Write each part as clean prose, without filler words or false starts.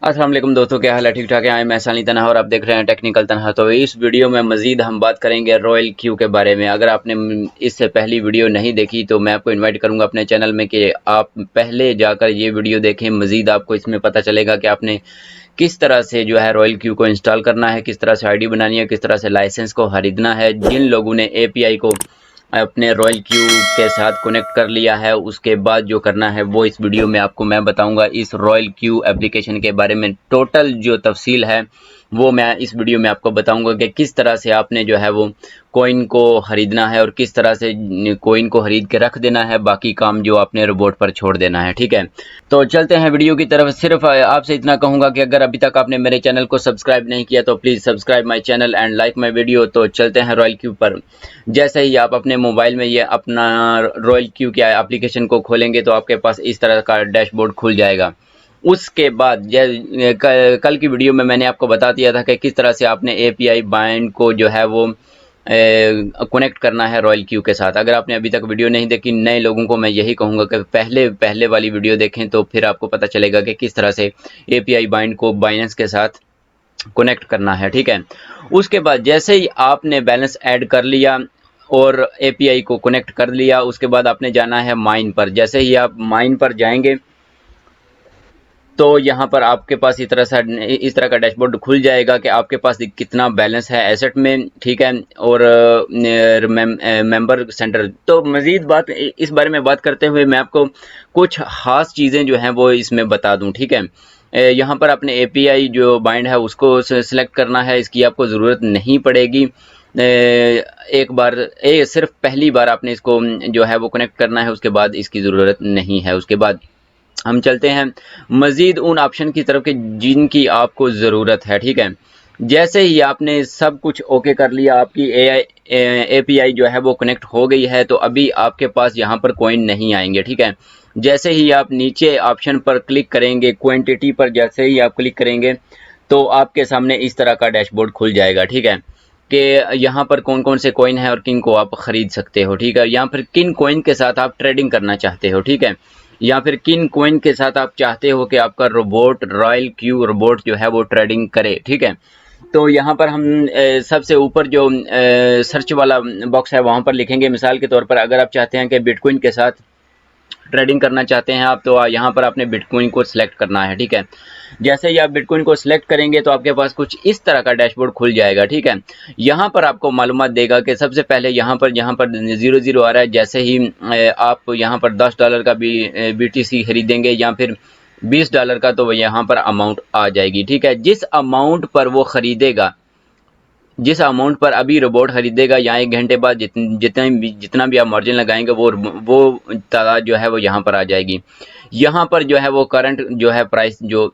अस्सलाम वालेकुम दोस्तों, क्या हाल है? ठीक ठाक है। मैं सानी तनहा और आप देख रहे हैं टेक्निकल तनहा। तो इस वीडियो में मजीद हम बात करेंगे रॉयल क्यू के बारे में। अगर आपने इससे पहली वीडियो नहीं देखी तो मैं आपको इनवाइट करूंगा अपने चैनल में कि आप पहले जाकर ये वीडियो देखें। मजीद आपको इसमें पता चलेगा कि आपने किस तरह से जो है रॉयल क्यू को इंस्टॉल करना है, किस तरह से आईडी बनानी है, किस तरह से लाइसेंस को खरीदना है। जिन लोगों ने एपीआई को अपने रॉयल क्यू के साथ कनेक्ट कर लिया है, उसके बाद जो करना है वो इस वीडियो में आपको मैं बताऊंगा। इस रॉयल क्यू एप्लीकेशन के बारे में टोटल जो तफसील है वो मैं इस वीडियो में आपको बताऊंगा कि किस तरह से आपने जो है वो कॉइन को खरीदना है और किस तरह से कॉइन को खरीद के रख देना है। बाकी काम जो आपने रोबोट पर छोड़ देना है। ठीक है, तो चलते हैं वीडियो की तरफ। सिर्फ आपसे इतना कहूंगा कि अगर अभी तक आपने मेरे चैनल को सब्सक्राइब नहीं किया तो please subscribe my channel and like my video. तो चलते हैं रॉयल क्यू पर। जैसे ही आप अपने मोबाइल में ये अपना रॉयल क्यू के एप्लीकेशन को खोलेंगे तो आपके पास इस तरह का डैशबोर्ड खुल जाएगा। उसके बाद कल की वीडियो में मैंने आपको बता दिया था कि किस तरह से आपने एपीआई बाइंड को जो है वो कनेक्ट करना है रॉयल क्यू के साथ। अगर आपने अभी तक वीडियो नहीं देखी, नए लोगों को मैं यही कहूँगा कि पहले वाली वीडियो देखें, तो फिर आपको पता चलेगा कि किस तरह से एपीआई बाइंड को बाइनेंस के साथ कनेक्ट करना है। ठीक है, उसके बाद जैसे ही आपने बैलेंस ऐड कर लिया और एपीआई को कनेक्ट कर लिया, उसके बाद आपने जाना है माइन पर। जैसे ही आप माइन पर जाएंगे तो यहाँ पर आपके पास इस तरह का डैशबोर्ड खुल जाएगा कि आपके पास कितना बैलेंस है एसेट में। ठीक है, और मेंबर सेंटर। तो मज़ीद बात इस बारे में बात करते हुए मैं आपको कुछ ख़ास चीज़ें जो हैं वो इसमें बता दूं। ठीक है, यहाँ पर अपने एपीआई जो बाइंड है उसको सिलेक्ट करना है, इसकी आपको ज़रूरत नहीं पड़ेगी। एक बार सिर्फ पहली बार आपने इसको जो है वो कनेक्ट करना है, उसके बाद इसकी ज़रूरत नहीं है। उसके बाद हम चलते हैं मज़ीद उन ऑप्शन की तरफ के जिनकी आपको ज़रूरत है। ठीक है, जैसे ही आपने सब कुछ ओके कर लिया, आपकी एपीआई जो है वो कनेक्ट हो गई है, तो अभी आपके पास यहाँ पर कॉइन नहीं आएंगे। ठीक है, जैसे ही आप नीचे ऑप्शन पर क्लिक करेंगे, क्वांटिटी पर जैसे ही आप क्लिक करेंगे तो आपके सामने इस तरह का डैशबोर्ड खुल जाएगा। ठीक है, कि यहाँ पर कौन कौन से कॉइन है और किन को आप ख़रीद सकते हो। ठीक है, यहाँ पर किन कॉइन के साथ आप ट्रेडिंग करना चाहते हो। ठीक है, या फिर किन कॉइन के साथ आप चाहते हो कि आपका रोबोट रॉयल क्यू रोबोट जो है वो ट्रेडिंग करे। ठीक है, तो यहाँ पर हम सबसे ऊपर जो सर्च वाला बॉक्स है वहाँ पर लिखेंगे। मिसाल के तौर पर अगर आप चाहते हैं कि बिटकॉइन के साथ ट्रेडिंग करना चाहते हैं आप, तो यहाँ पर आपने बिटकॉइन को सिलेक्ट करना है। ठीक है, जैसे ही आप बिटकॉइन को सिलेक्ट करेंगे तो आपके पास कुछ इस तरह का डैशबोर्ड खुल जाएगा। ठीक है, यहाँ पर आपको मालूमात देगा कि सबसे पहले यहाँ पर 0 आ रहा है। जैसे ही आप यहाँ पर $10 का भी बीटीसी खरीदेंगे या फिर $20 का, तो यहाँ पर अमाउंट आ जाएगी। ठीक है, जिस अमाउंट पर वो खरीदेगा, जिस अमाउंट पर अभी रोबोट खरीदेगा, या 1 घंटे बाद जितना भी आप मार्जिन लगाएंगे वो तादाद जो है वो यहाँ पर आ जाएगी। यहाँ पर जो है वो करंट जो है प्राइस जो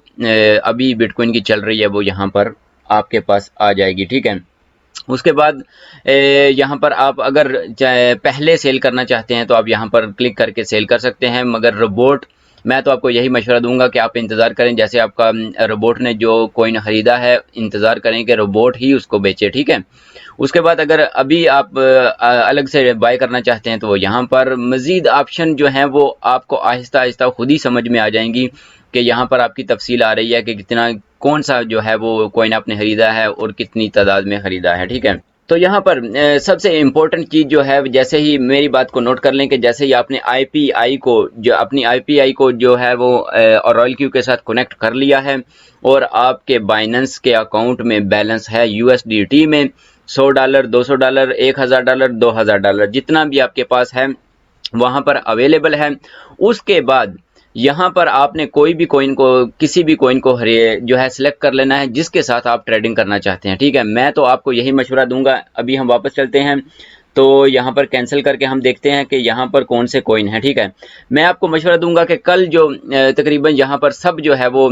अभी बिटकॉइन की चल रही है वो यहाँ पर आपके पास आ जाएगी। ठीक है, उसके बाद यहाँ पर आप अगर पहले सेल करना चाहते हैं तो आप यहाँ पर क्लिक करके सेल कर सकते हैं। मगर रोबोट, मैं तो आपको यही मशवरा दूंगा कि आप इंतज़ार करें। जैसे आपका रोबोट ने जो कॉइन ख़रीदा है, इंतज़ार करें कि रोबोट ही उसको बेचे। ठीक है, उसके बाद अगर अभी आप अलग से बाय करना चाहते हैं तो यहाँ पर मज़ीद ऑप्शन जो हैं वो आपको आहिस्ता आहिस्ता खुद ही समझ में आ जाएंगी कि यहाँ पर आपकी तफसील आ रही है कि कितना कौन सा जो है वो कॉइन आपने ख़रीदा है और कितनी तादाद में ख़रीदा है। ठीक है, तो यहाँ पर सबसे इम्पोर्टेंट चीज़ जो है, जैसे ही मेरी बात को नोट कर लें कि जैसे ही आपने अपनी आईपीआई को जो है वो रॉयल क्यू के साथ कनेक्ट कर लिया है और आपके बाइनेंस के अकाउंट में बैलेंस है यूएसडीटी में $100, $200, $1000, $2000, जितना भी आपके पास है वहाँ पर अवेलेबल है। उसके बाद यहाँ पर आपने कोई भी कॉइन को, किसी भी कॉइन को जो है सिलेक्ट कर लेना है जिसके साथ आप ट्रेडिंग करना चाहते हैं। ठीक है, मैं तो आपको यही मशवरा दूंगा। अभी हम वापस चलते हैं तो यहाँ पर कैंसिल करके हम देखते हैं कि यहाँ पर कौन से कॉइन है। ठीक है, मैं आपको मशवरा दूंगा कि कल जो तकरीबन यहाँ पर सब जो है वो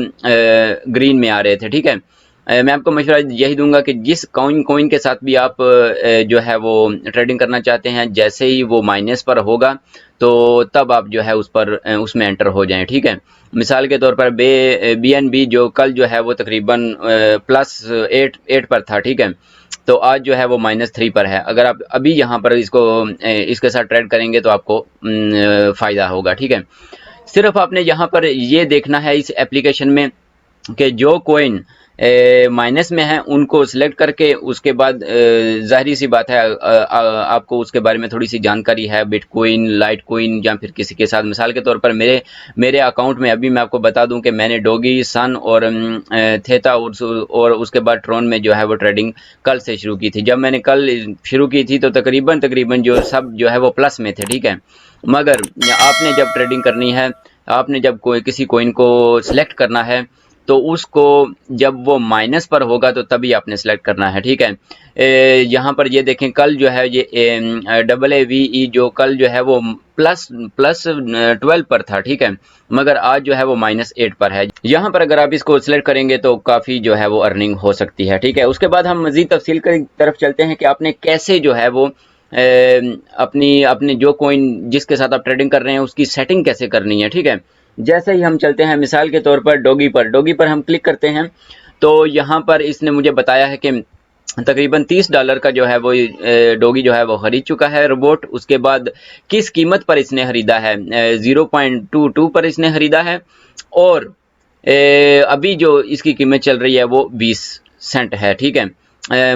ग्रीन में आ रहे थे। ठीक है, मैं आपको मशवरा यही दूंगा कि जिस कॉइन के साथ भी आप जो है वो ट्रेडिंग करना चाहते हैं, जैसे ही वो माइनस पर होगा तो तब आप जो है उसमें एंटर हो जाएं। ठीक है, मिसाल के तौर पर BNB जो कल जो है वो तकरीबन +8 पर था। ठीक है, तो आज जो है वो -3 पर है। अगर आप अभी यहाँ पर इसके साथ ट्रेड करेंगे तो आपको फ़ायदा होगा। ठीक है, सिर्फ आपने यहाँ पर ये देखना है इस एप्लीकेशन में कि जो कोइन माइनस में है उनको सिलेक्ट करके उसके बाद ज़ाहिर सी बात है आपको उसके बारे में थोड़ी सी जानकारी है, बिटकॉइन, लाइटकॉइन या फिर किसी के साथ। मिसाल के तौर पर मेरे अकाउंट में अभी मैं आपको बता दूं कि मैंने डॉगी, सन और थेटा और उसके बाद ट्रॉन में जो है वो ट्रेडिंग कल से शुरू की थी। जब मैंने कल शुरू की थी तो तकरीबन जो सब जो है वो प्लस में थे, ठीक है। मगर आपने जब ट्रेडिंग करनी है, आपने जब किसी कोइन को सिलेक्ट करना है तो उसको जब वो माइनस पर होगा तो तभी आपने सेलेक्ट करना है, ठीक है। यहाँ पर ये देखें, कल जो है ये AAVE जो कल जो है वो प्लस प्लस 12 पर था, ठीक है, मगर आज जो है वो -8 पर है। यहाँ पर अगर आप इसको सिलेक्ट करेंगे तो काफ़ी जो है वो अर्निंग हो सकती है, ठीक है। उसके बाद हम मज़ीद तफसील की तरफ चलते हैं कि आपने कैसे जो है वो अपनी जो कोइन जिसके साथ आप ट्रेडिंग कर रहे हैं उसकी सेटिंग कैसे करनी है, ठीक है। जैसे ही हम चलते हैं मिसाल के तौर पर डॉगी पर हम क्लिक करते हैं तो यहाँ पर इसने मुझे बताया है कि तकरीबन $30 का जो है वो डॉगी जो है वो खरीद चुका है रोबोट। उसके बाद किस कीमत पर इसने खरीदा है, 0.22 पर इसने खरीदा है और अभी जो इसकी कीमत चल रही है वो 20 सेंट है, ठीक है।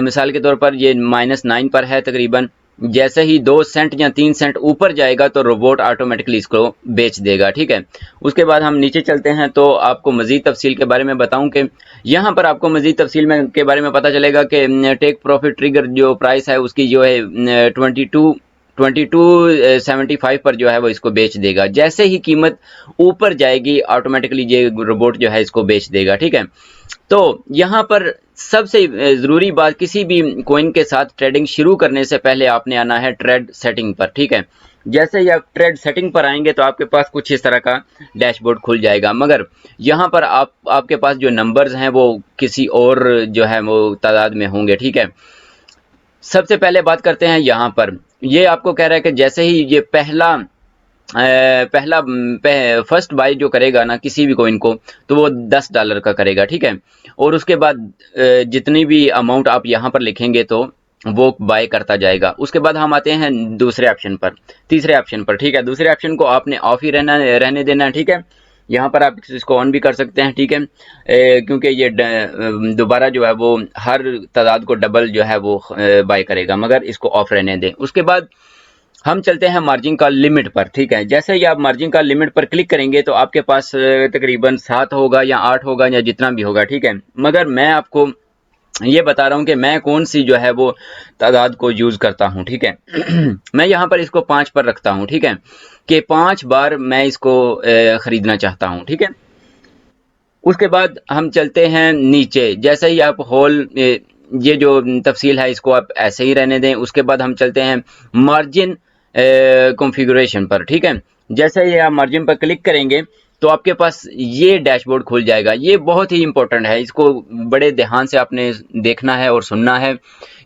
मिसाल के तौर पर ये -9 पर है तकरीबन। जैसे ही 2 सेंट या 3 सेंट ऊपर जाएगा तो रोबोट ऑटोमेटिकली इसको बेच देगा, ठीक है। उसके बाद हम नीचे चलते हैं तो आपको मजीद तफसील के बारे में बताऊं कि यहाँ पर आपको मजीद तफसील के बारे में पता चलेगा कि टेक प्रॉफिट ट्रिगर जो प्राइस है उसकी जो है 2275 पर जो है वो इसको बेच देगा। जैसे ही कीमत ऊपर जाएगी ऑटोमेटिकली ये रोबोट जो है इसको बेच देगा, ठीक है। तो यहाँ पर सबसे ज़रूरी बात, किसी भी कोइन के साथ ट्रेडिंग शुरू करने से पहले आपने आना है ट्रेड सेटिंग पर, ठीक है। जैसे ही आप ट्रेड सेटिंग पर आएंगे तो आपके पास कुछ इस तरह का डैशबोर्ड खुल जाएगा, मगर यहाँ पर आपके पास जो नंबर्स हैं वो किसी और जो है वो तादाद में होंगे, ठीक है। सबसे पहले बात करते हैं यहाँ पर, ये आपको कह रहा है कि जैसे ही ये पहला फर्स्ट बाय जो करेगा ना किसी भी कोइन को तो वो $10 का करेगा, ठीक है। और उसके बाद जितनी भी अमाउंट आप यहाँ पर लिखेंगे तो वो बाय करता जाएगा। उसके बाद हम आते हैं दूसरे ऑप्शन पर, तीसरे ऑप्शन पर, ठीक है। दूसरे ऑप्शन को आपने ऑफ ही रहने देना है, ठीक है। यहाँ पर आप इसको ऑन भी कर सकते हैं, ठीक है, क्योंकि ये दोबारा जो है वो हर तादाद को डबल जो है वो बाय करेगा, मगर इसको ऑफ रहने दें। उसके बाद हम चलते हैं मार्जिन कॉल लिमिट पर, ठीक है। जैसे ही आप मार्जिन कॉल लिमिट पर क्लिक करेंगे तो आपके पास तकरीबन 7 होगा या 8 होगा या जितना भी होगा, ठीक है। मगर मैं आपको ये बता रहा हूँ कि मैं कौन सी जो है वो तादाद को यूज करता हूँ, ठीक है। मैं यहाँ पर इसको 5 पर रखता हूँ, ठीक है, कि 5 बार मैं इसको खरीदना चाहता हूँ, ठीक है। उसके बाद हम चलते हैं नीचे, जैसे ही आप होल ये जो तफसील है इसको आप ऐसे ही रहने दें। उसके बाद हम चलते हैं मार्जिन कॉन्फ़िगरेशन पर, ठीक है। जैसे ही आप मार्जिन पर क्लिक करेंगे तो आपके पास ये डैशबोर्ड खुल जाएगा। ये बहुत ही इंपॉर्टेंट है, इसको बड़े ध्यान से आपने देखना है और सुनना है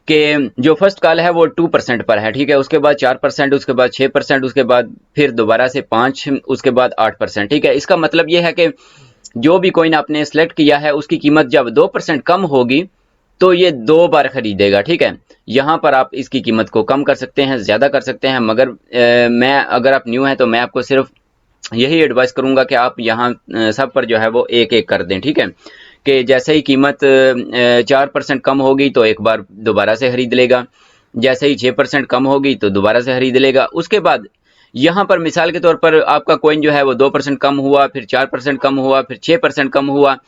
कि जो फर्स्ट कॉल है वो 2% पर है, ठीक है। उसके बाद 4%, उसके बाद 6%, उसके बाद फिर दोबारा से 5, उसके बाद 8%, ठीक है। इसका मतलब ये है कि जो भी कॉइन आपने सेलेक्ट किया है उसकी कीमत जब 2% कम होगी तो ये 2 बार खरीदेगा, ठीक है। यहाँ पर आप इसकी कीमत को कम कर सकते हैं, ज़्यादा कर सकते हैं, मगर मैं अगर आप न्यू हैं तो मैं आपको सिर्फ यही एडवाइस करूंगा कि आप यहाँ सब पर जो है वो एक एक कर दें, ठीक है। कि जैसे ही कीमत 4% कम होगी तो एक बार दोबारा से खरीद लेगा, जैसे ही 6% कम होगी तो दोबारा से खरीद लेगा। उसके बाद यहाँ पर मिसाल के तौर पर आपका कॉइन जो है वो 2% कम हुआ, फिर 4% कम हुआ, फिर 6% कम हुआ,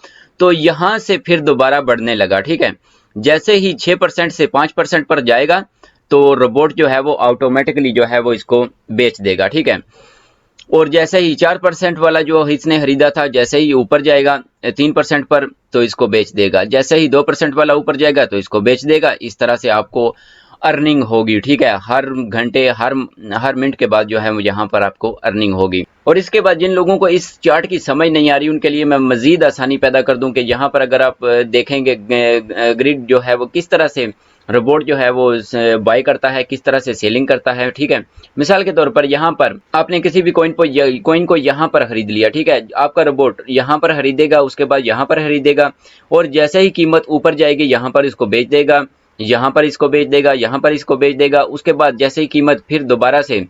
तो यहाँ से फिर दोबारा बढ़ने लगा, ठीक है। जैसे ही 6% से 5% पर जाएगा तो रोबोट जो है वो ऑटोमेटिकली जो है वो इसको बेच देगा, ठीक है। और जैसे ही 4% वाला जो इसने खरीदा था, जैसे ही ऊपर जाएगा 3% पर तो इसको बेच देगा, जैसे ही 2% वाला ऊपर जाएगा तो इसको बेच देगा। इस तरह से आपको अर्निंग होगी, ठीक है। हर घंटे हर मिनट के बाद जो है यहाँ पर आपको अर्निंग होगी। और इसके बाद जिन लोगों को इस चार्ट की समझ नहीं आ रही उनके लिए मैं मजीद आसानी पैदा कर दूं कि यहाँ पर अगर आप देखेंगे ग्रिड जो है वो किस तरह से रोबोट जो है वो बाय करता है, किस तरह से सेलिंग करता है, ठीक है। मिसाल के तौर पर यहाँ पर आपने किसी भी कॉइन को यहाँ पर खरीद लिया, ठीक है। आपका रोबोट यहाँ पर खरीदेगा, उसके बाद यहाँ पर खरीदेगा, और जैसे ही कीमत ऊपर जाएगी यहाँ पर इसको बेच देगा, यहाँ पर इसको बेच देगा, यहाँ पर इसको बेच देगा। उसके बाद जैसे ही कीमत फिर दोबारा से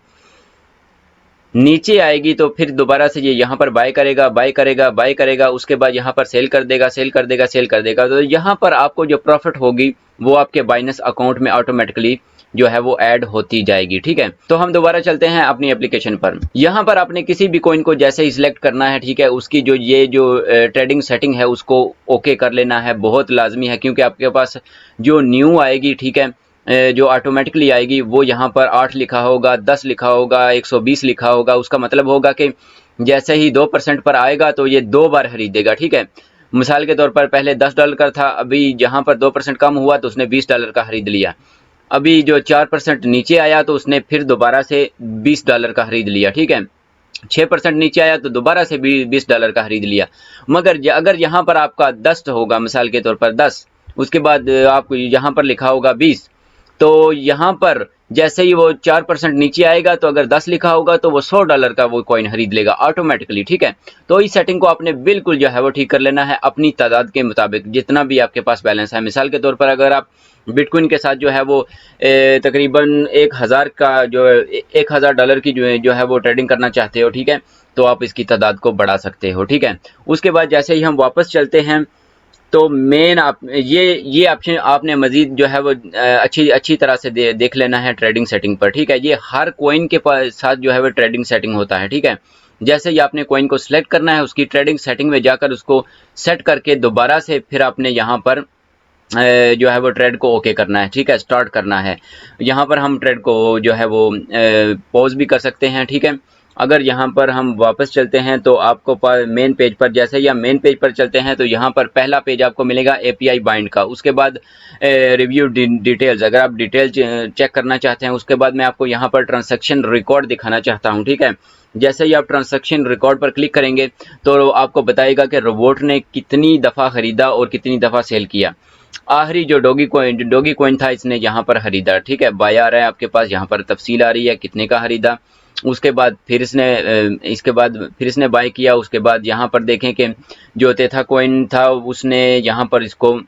नीचे आएगी तो फिर दोबारा से ये यहाँ पर बाय करेगा, बाय करेगा, बाय करेगा, उसके बाद यहाँ पर सेल कर देगा, सेल कर देगा, सेल कर देगा। तो यहाँ पर आपको जो प्रॉफिट होगी वो आपके बाइनेंस अकाउंट में ऑटोमेटिकली जो है वो ऐड होती जाएगी। ठीक है, तो हम दोबारा चलते हैं अपनी एप्लीकेशन पर। यहाँ पर आपने किसी भी कॉइन को जैसे ही सिलेक्ट करना है, ठीक है, उसकी जो ये जो ट्रेडिंग सेटिंग है उसको ओके कर लेना है, बहुत लाजमी है, क्योंकि आपके पास जो न्यू आएगी, ठीक है, जो ऑटोमेटिकली आएगी वो यहाँ पर 8 लिखा होगा, 10 लिखा होगा, 120 लिखा होगा। उसका मतलब होगा कि जैसे ही 2% पर आएगा तो ये 2 बार खरीदेगा। ठीक है, मिसाल के तौर पर पहले $10 का था, अभी जहाँ पर 2% कम हुआ तो उसने $20 का खरीद लिया। अभी जो 4% नीचे आया तो उसने फिर दोबारा से $20 का खरीद लिया। ठीक है, 6% नीचे आया तो दोबारा से $20 का खरीद लिया। मगर अगर यहाँ पर आपका 10 होगा, मिसाल के तौर पर 10, उसके बाद आपको यहाँ पर लिखा होगा 20, तो यहाँ पर जैसे ही वो 4% नीचे आएगा तो अगर 10 लिखा होगा तो वो $100 का वो कॉइन खरीद लेगा ऑटोमेटिकली। ठीक है, तो इस सेटिंग को आपने बिल्कुल जो है वो ठीक कर लेना है अपनी तादाद के मुताबिक, जितना भी आपके पास बैलेंस है। मिसाल के तौर पर अगर आप बिटकॉइन के साथ जो है वो तकरीबन 1000 का जो $1000 की जो है वो ट्रेडिंग करना चाहते हो, ठीक है, तो आप इसकी तादाद को बढ़ा सकते हो। ठीक है, उसके बाद जैसे ही हम वापस चलते हैं तो मेन आप ये ऑप्शन आपने मजीद जो है वो अच्छी तरह से देख लेना है ट्रेडिंग सेटिंग पर। ठीक है, ये हर कॉइन के साथ जो है वो ट्रेडिंग सेटिंग होता है। ठीक है, जैसे ही आपने कॉइन को सिलेक्ट करना है, उसकी ट्रेडिंग सेटिंग में जाकर उसको सेट करके दोबारा से फिर आपने यहाँ पर जो है वो ट्रेड को ओके करना है। ठीक है, स्टार्ट करना है। यहाँ पर हम ट्रेड को जो है वो पॉज भी कर सकते हैं। ठीक है, अगर यहाँ पर हम वापस चलते हैं तो आपको मेन पेज पर, जैसे ही हम मेन पेज पर चलते हैं तो यहाँ पर पहला पेज आपको मिलेगा एपीआई बाइंड का। उसके बाद रिव्यू डिटेल्स, अगर आप डिटेल चेक करना चाहते हैं। उसके बाद मैं आपको यहाँ पर ट्रांजैक्शन रिकॉर्ड दिखाना चाहता हूँ। ठीक है, जैसे ही आप ट्रांजैक्शन रिकॉर्ड पर क्लिक करेंगे तो आपको बताएगा कि रोबोट ने कितनी दफ़ा ख़रीदा और कितनी दफ़ा सेल किया। आखिरी जो डॉगी कॉइन था इसने यहाँ पर खरीदा। ठीक है, बाय आ रहा है आपके पास, यहाँ पर तफसील आ रही है कितने का खरीदा। उसके बाद फिर इसने बाय किया। उसके बाद यहाँ पर देखें कि जो तेथा कॉइन था उसने यहाँ पर इसको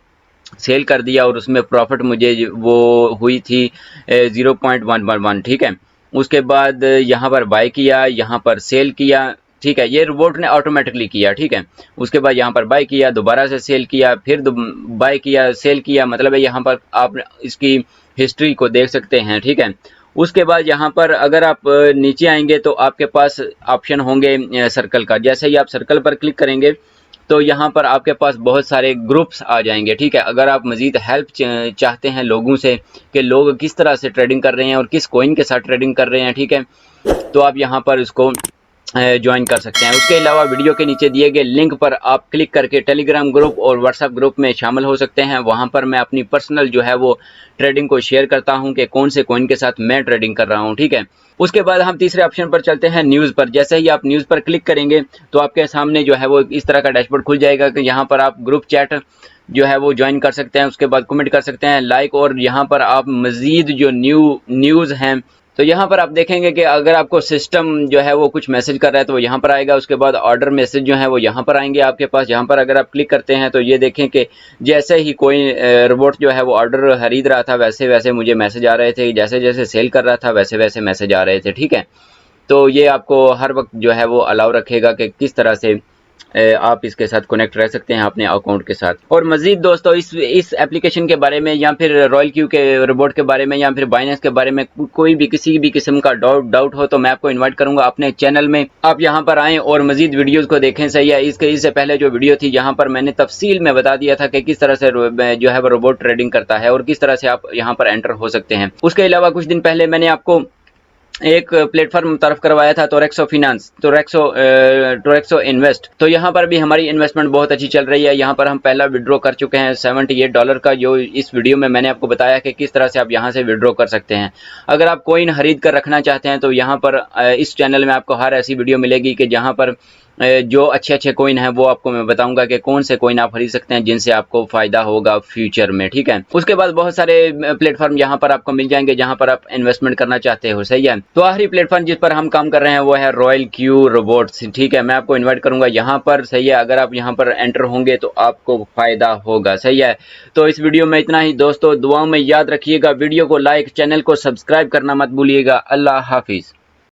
सेल कर दिया और उसमें प्रॉफिट मुझे वो हुई थी 0.111। ठीक है, उसके बाद यहाँ पर बाय किया, यहाँ पर सेल किया। ठीक है, ये रोबोट ने ऑटोमेटिकली किया। ठीक है, उसके बाद यहाँ पर बाय किया, दोबारा से सेल किया, फिर बाय किया, सेल किया। मतलब है यहाँ पर आप इसकी हिस्ट्री को देख सकते हैं। ठीक है, उसके बाद यहाँ पर अगर आप नीचे आएंगे तो आपके पास ऑप्शन होंगे सर्कल का। जैसे ही आप सर्कल पर क्लिक करेंगे तो यहाँ पर आपके पास बहुत सारे ग्रुप्स आ जाएंगे। ठीक है, अगर आप मज़ीद हेल्प चाहते हैं लोगों से कि लोग किस तरह से ट्रेडिंग कर रहे हैं और किस कॉइन के साथ ट्रेडिंग कर रहे हैं, ठीक है, तो आप यहाँ पर इसको ज्वाइन कर सकते हैं। उसके अलावा वीडियो के नीचे दिए गए लिंक पर आप क्लिक करके टेलीग्राम ग्रुप और व्हाट्सएप ग्रुप में शामिल हो सकते हैं। वहां पर मैं अपनी पर्सनल जो है वो ट्रेडिंग को शेयर करता हूं कि कौन से कॉइन के साथ मैं ट्रेडिंग कर रहा हूं। ठीक है, उसके बाद हम तीसरे ऑप्शन पर चलते हैं, न्यूज़ पर। जैसे ही आप न्यूज़ पर क्लिक करेंगे तो आपके सामने जो है वो इस तरह का डैशबोर्ड खुल जाएगा कि यहाँ पर आप ग्रुप चैट जो है वो ज्वाइन कर सकते हैं। उसके बाद कमेंट कर सकते हैं, लाइक, और यहाँ पर आप मज़ीद जो न्यूज़ हैं तो यहाँ पर आप देखेंगे कि अगर आपको सिस्टम जो है वो कुछ मैसेज कर रहा है तो वो यहाँ पर आएगा। उसके बाद ऑर्डर मैसेज जो है वो यहाँ पर आएंगे आपके पास। यहाँ पर अगर आप क्लिक करते हैं तो ये देखें कि जैसे ही कोई रोबोट जो है वो ऑर्डर खरीद रहा था वैसे वैसे मुझे मैसेज आ रहे थे, जैसे जैसे सेल कर रहा था वैसे वैसे मैसेज आ रहे थे। ठीक है, तो ये आपको हर वक्त जो है वो अलाउ रखेगा कि किस तरह से आप इसके साथ कनेक्ट रह सकते हैं अपने अकाउंट के साथ। और मजीद दोस्तों इस एप्लीकेशन के बारे में या फिर रॉयल क्यू के रोबोट के बारे में या फिर बाइनेंस के बारे में कोई भी किसी भी किस्म का डाउट हो तो मैं आपको इनवाइट करूंगा अपने चैनल में। आप यहां पर आएँ और मजीद वीडियोस को देखें। सही है, इससे पहले जो वीडियो थी यहाँ पर मैंने तफसील में बता दिया था कि किस तरह से जो है वो रोबोट ट्रेडिंग करता है और किस तरह से आप यहाँ पर एंटर हो सकते हैं। उसके अलावा कुछ दिन पहले मैंने आपको एक प्लेटफॉर्म मुतारफ करवाया था, टोरेक्सो फिनांस, टोरेक्सो इन्वेस्ट। तो यहाँ पर भी हमारी इन्वेस्टमेंट बहुत अच्छी चल रही है। यहाँ पर हम पहला विड्रॉ कर चुके हैं $78 का, जो इस वीडियो में मैंने आपको बताया कि किस तरह से आप यहाँ से विड्रॉ कर सकते हैं। अगर आप कॉइन खरीद कर रखना चाहते हैं तो यहाँ पर इस चैनल में आपको हर ऐसी वीडियो मिलेगी कि जहाँ पर जो अच्छे कॉइन हैं वो आपको मैं बताऊंगा कि कौन से कॉइन आप खरीद सकते हैं जिनसे आपको फायदा होगा फ्यूचर में। ठीक है, उसके बाद बहुत सारे प्लेटफॉर्म यहाँ पर आपको मिल जाएंगे जहाँ पर आप इन्वेस्टमेंट करना चाहते हो। सही है, तो आखिरी प्लेटफॉर्म जिस पर हम काम कर रहे हैं वो है रॉयल क्यू रोबोट्स। ठीक है, मैं आपको इन्वाइट करूंगा यहाँ पर। सही है, अगर आप यहाँ पर एंटर होंगे तो आपको फायदा होगा। सही है, तो इस वीडियो में इतना ही दोस्तों। दुआओं में याद रखिएगा, वीडियो को लाइक, चैनल को सब्सक्राइब करना मत भूलिएगा। अल्लाह हाफिज।